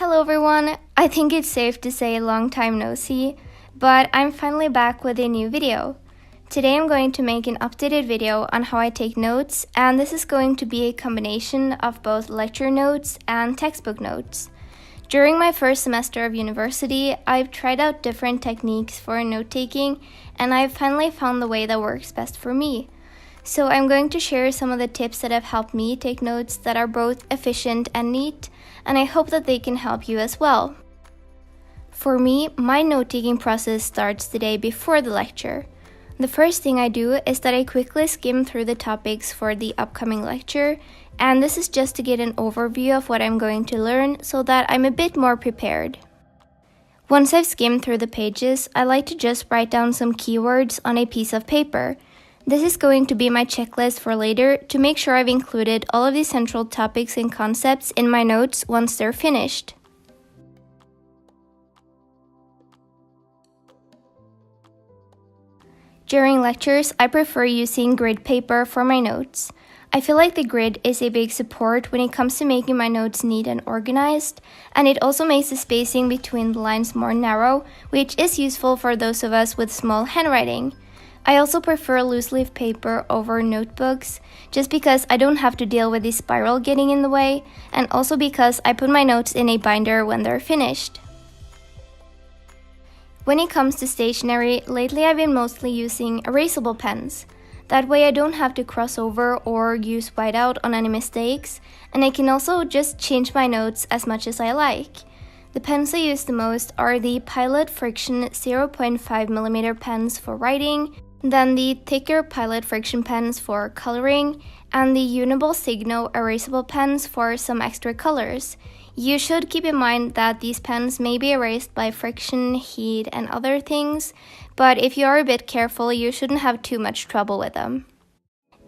Hello everyone, I think it's safe to say long time no see, but I'm finally back with a new video. Today I'm going to make an updated video on how I take notes, and this is going to be a combination of both lecture notes and textbook notes. During my first semester of university, I've tried out different techniques for note-taking, and I've finally found the way that works best for me. So I'm going to share some of the tips that have helped me take notes that are both efficient and neat, and I hope that they can help you as well. For me, my note-taking process starts the day before the lecture. The first thing I do is that I quickly skim through the topics for the upcoming lecture, and this is just to get an overview of what I'm going to learn so that I'm a bit more prepared. Once I've skimmed through the pages, I like to just write down some keywords on a piece of paper. This is going to be my checklist for later to make sure I've included all of the central topics and concepts in my notes once they're finished. During lectures, I prefer using grid paper for my notes. I feel like the grid is a big support when it comes to making my notes neat and organized, and it also makes the spacing between the lines more narrow, which is useful for those of us with small handwriting. I also prefer loose leaf paper over notebooks, just because I don't have to deal with the spiral getting in the way, and also because I put my notes in a binder when they're finished. When it comes to stationery, lately I've been mostly using erasable pens. That way I don't have to cross over or use whiteout on any mistakes, and I can also just change my notes as much as I like. The pens I use the most are the Pilot Frixion 0.5mm pens for writing, then the thicker Pilot Frixion pens for coloring, and the uniball signo erasable pens for some extra colors. You should keep in mind that these pens may be erased by friction, heat, and other things, but if you are a bit careful, you shouldn't have too much trouble with them.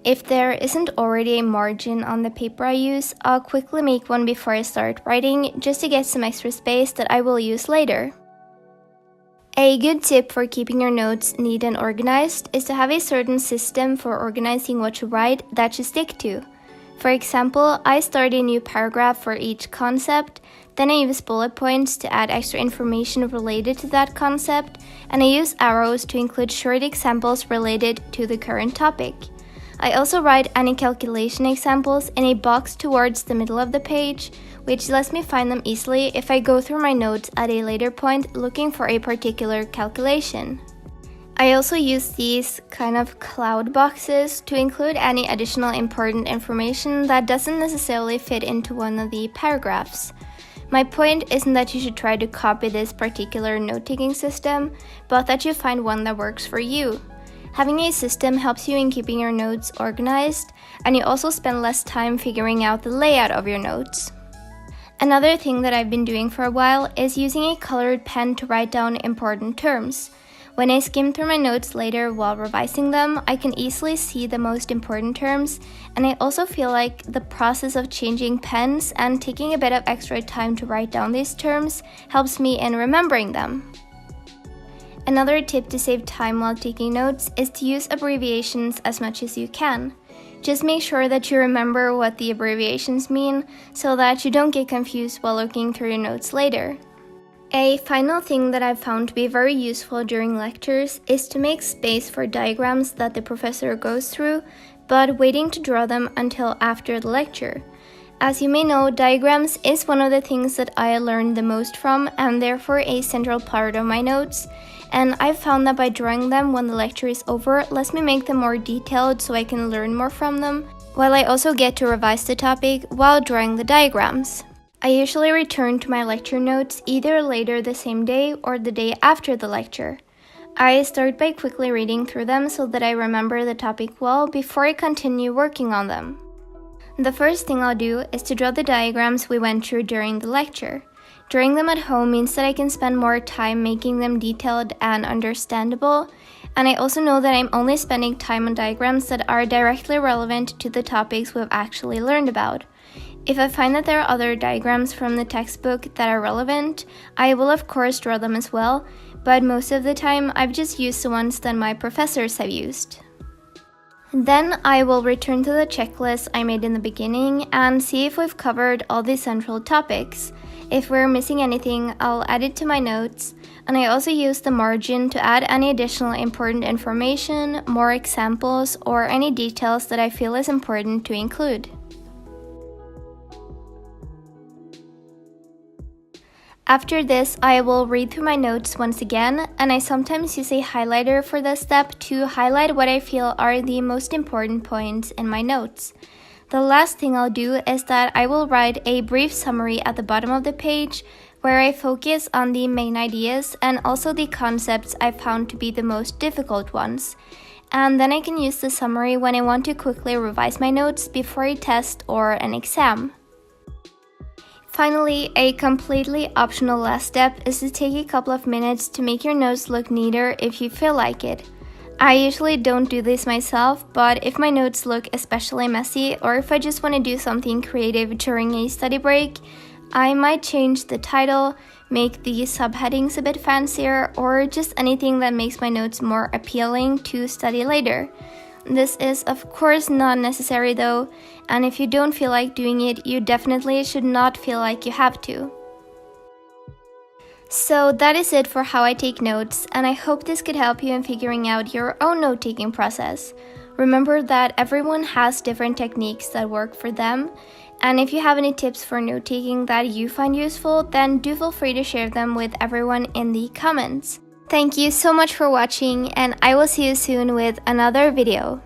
If there isn't already a margin on the paper I use, I'll quickly make one before I start writing, just to get some extra space that I will use later. A good tip for keeping your notes neat and organized is to have a certain system for organizing what you write that you stick to. For example, I start a new paragraph for each concept, then I use bullet points to add extra information related to that concept, and I use arrows to include short examples related to the current topic. I also write any calculation examples in a box towards the middle of the page, which lets me find them easily if I go through my notes at a later point looking for a particular calculation. I also use these kind of cloud boxes to include any additional important information that doesn't necessarily fit into one of the paragraphs. My point isn't that you should try to copy this particular note-taking system, but that you find one that works for you. Having a system helps you in keeping your notes organized, and you also spend less time figuring out the layout of your notes. Another thing that I've been doing for a while is using a colored pen to write down important terms. When I skim through my notes later while revising them, I can easily see the most important terms, and I also feel like the process of changing pens and taking a bit of extra time to write down these terms helps me in remembering them. Another tip to save time while taking notes is to use abbreviations as much as you can. Just make sure that you remember what the abbreviations mean so that you don't get confused while looking through your notes later. A final thing that I've found to be very useful during lectures is to make space for diagrams that the professor goes through, but waiting to draw them until after the lecture. As you may know, diagrams is one of the things that I learned the most from, and therefore a central part of my notes, and I've found that by drawing them when the lecture is over lets me make them more detailed so I can learn more from them, while I also get to revise the topic while drawing the diagrams. I usually return to my lecture notes either later the same day or the day after the lecture. I start by quickly reading through them so that I remember the topic well before I continue working on them. The first thing I'll do is to draw the diagrams we went through during the lecture. Drawing them at home means that I can spend more time making them detailed and understandable, and I also know that I'm only spending time on diagrams that are directly relevant to the topics we've actually learned about. If I find that there are other diagrams from the textbook that are relevant, I will of course draw them as well, but most of the time I've just used the ones that my professors have used. Then I will return to the checklist I made in the beginning and see if we've covered all the central topics. If we're missing anything, I'll add it to my notes, and I also use the margin to add any additional important information, more examples, or any details that I feel is important to include. After this, I will read through my notes once again, and I sometimes use a highlighter for this step to highlight what I feel are the most important points in my notes. The last thing I'll do is that I will write a brief summary at the bottom of the page where I focus on the main ideas and also the concepts I found to be the most difficult ones. And then I can use the summary when I want to quickly revise my notes before a test or an exam. Finally, a completely optional last step is to take a couple of minutes to make your notes look neater if you feel like it. I usually don't do this myself, but if my notes look especially messy or if I just want to do something creative during a study break, I might change the title, make the subheadings a bit fancier, or just anything that makes my notes more appealing to study later. This is of course not necessary though, and if you don't feel like doing it, you definitely should not feel like you have to. So that is it for how I take notes, and I hope this could help you in figuring out your own note-taking process. Remember that everyone has different techniques that work for them, and if you have any tips for note-taking that you find useful, then do feel free to share them with everyone in the comments. Thank you so much for watching, and I will see you soon with another video.